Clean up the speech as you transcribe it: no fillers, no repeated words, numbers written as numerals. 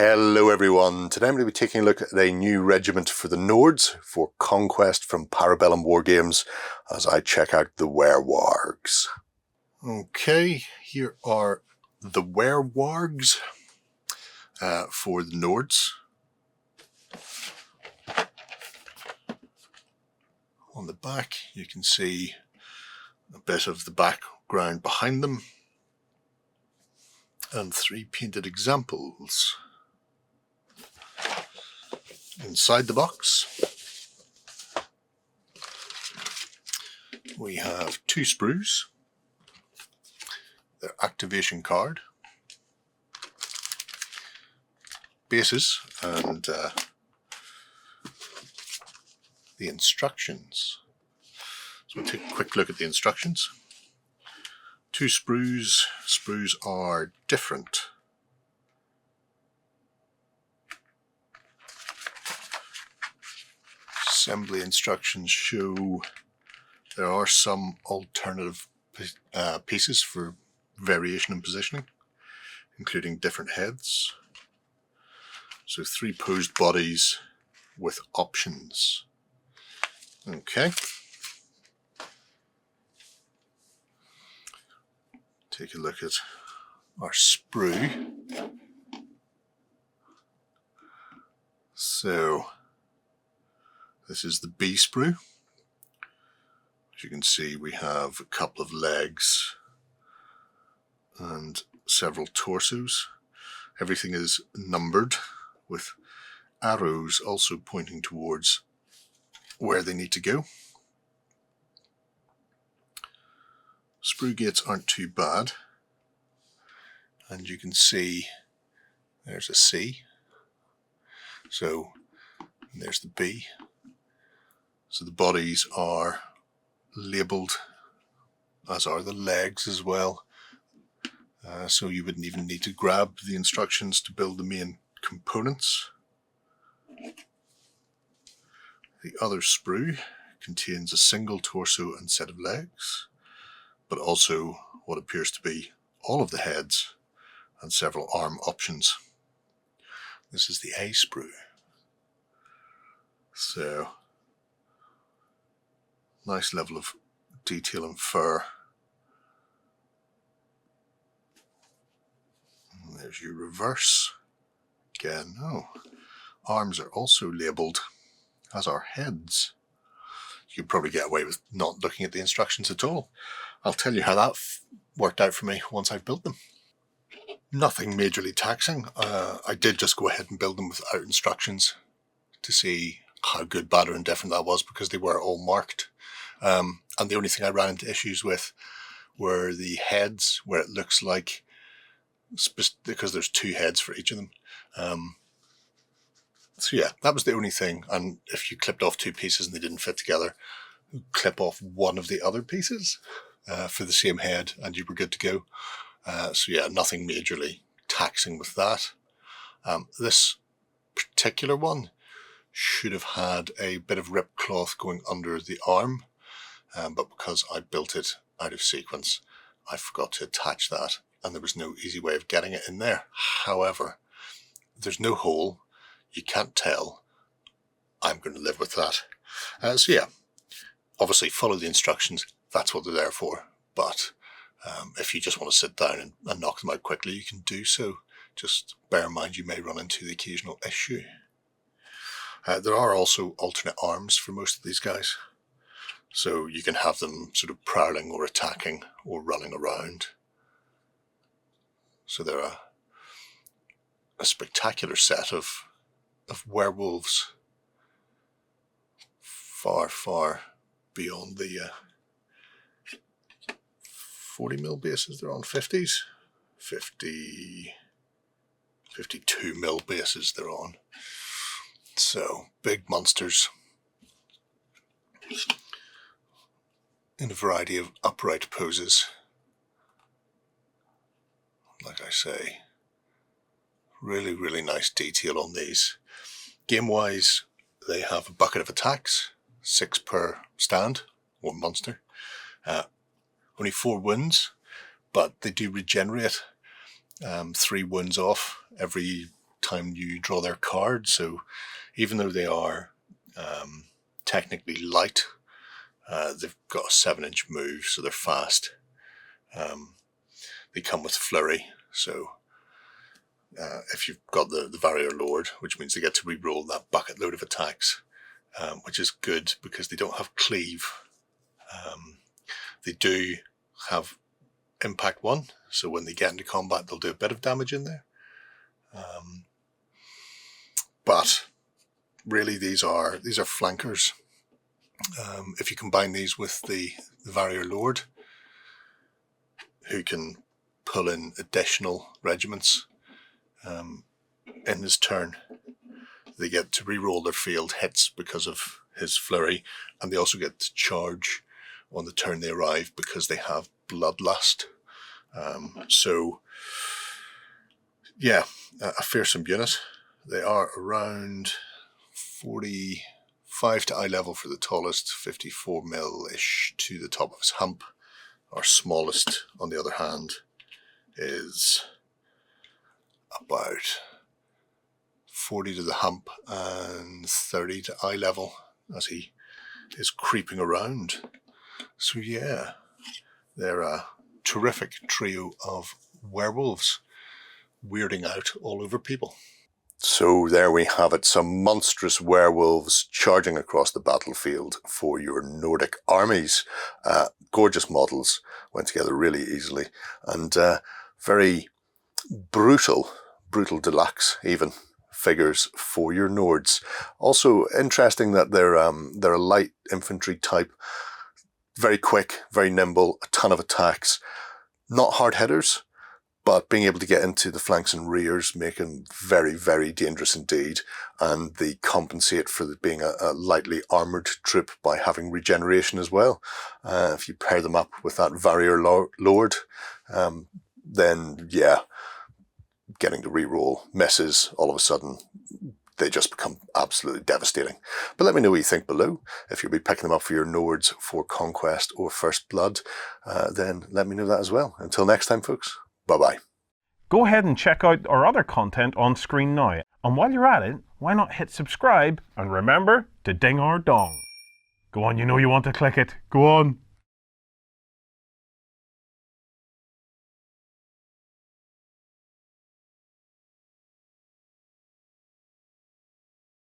Hello everyone, today I'm going to be taking a look at a new regiment for the Nords for Conquest from Bellum Wargames as I check out the Werewargs. Okay, here are the Werewargs for the Nords. On the back you can see a bit of the background behind them and 3 painted examples. Inside the box we have 2 sprues, their activation card, bases and the instructions. So we'll take a quick look at the instructions. 2 sprues. Sprues are different. Assembly instructions show there are some alternative pieces for variation in positioning, including different heads. So 3 posed bodies with options. Okay. Take a look at our sprue. So this is the B sprue. As you can see, we have a couple of legs and several torsos. Everything is numbered with arrows also pointing towards where they need to go. Sprue gates aren't too bad, and you can see there's a C, so there's the B. So the bodies are labelled, as are the legs as well, so you wouldn't even need to grab the instructions to build the main components. The other sprue contains a single torso and set of legs, but also what appears to be all of the heads and several arm options. This is the A sprue. So nice level of detail and fur. And there's your reverse. Again, arms are also labelled, as are heads. You could probably get away with not looking at the instructions at all. I'll tell you how that worked out for me once I've built them. Nothing majorly taxing. I did just go ahead and build them without instructions to see how good, bad or indifferent that was, because they were all marked. And the only thing I ran into issues with were the heads, where it looks like, because there's 2 heads for each of them. So yeah, that was the only thing. And if you clipped off 2 pieces and they didn't fit together, clip off one of the other pieces for the same head and you were good to go. So yeah, nothing majorly taxing with that. This particular one should have had a bit of rip cloth going under the arm, but because I built it out of sequence, I forgot to attach that and there was no easy way of getting it in there. However, there's no hole, you can't tell. I'm going to live with that. So yeah, obviously follow the instructions, that's what they're there for, but if you just want to sit down and knock them out quickly, you can do so. Just bear in mind you may run into the occasional issue. There are also alternate arms for most of these guys, so you can have them sort of prowling or attacking or running around. So they're a spectacular set of werewolves, far beyond the 40mm bases. They're on 50s, 52mm bases they're on. So big monsters in a variety of upright poses. Like I say, really nice detail on these. Game wise, they have a bucket of attacks, 6 per stand or monster. Only 4 wounds, but they do regenerate 3 wounds off every time you draw their card. So even though they are technically light, they've got a 7-inch move, so they're fast. They come with flurry, so if you've got the Warrior Lord, which means they get to re-roll that bucket load of attacks, which is good because they don't have cleave. They do have impact 1, so when they get into combat they'll do a bit of damage in there. But really these are flankers. If you combine these with the Warrior Lord, who can pull in additional regiments in his turn, they get to re-roll their field hits because of his flurry, and they also get to charge on the turn they arrive because they have Bloodlust. So yeah, a fearsome unit. They are around 45 to eye level for the tallest, 54 mil-ish to the top of his hump. Our smallest, on the other hand, is about 40 to the hump and 30 to eye level as he is creeping around. So yeah, they're a terrific trio of werewolves weirding out all over people. So there we have it, some monstrous werewolves charging across the battlefield for your Nordic armies. Gorgeous models, went together really easily, and very brutal deluxe even figures for your Nords. Also interesting that they're a light infantry type, very quick, very nimble, a ton of attacks, not hard hitters, but being able to get into the flanks and rears make them very, very dangerous indeed. And they compensate for being a lightly armoured troop by having regeneration as well. If you pair them up with that Warrior Lord, then yeah, getting to reroll misses, all of a sudden they just become absolutely devastating. But let me know what you think below. If you'll be picking them up for your Nords for Conquest or First Blood, then let me know that as well. Until next time, folks. Bye-bye. Go ahead and check out our other content on screen now. And while you're at it, why not hit subscribe and remember to ding our dong. Go on, you know you want to click it. Go on.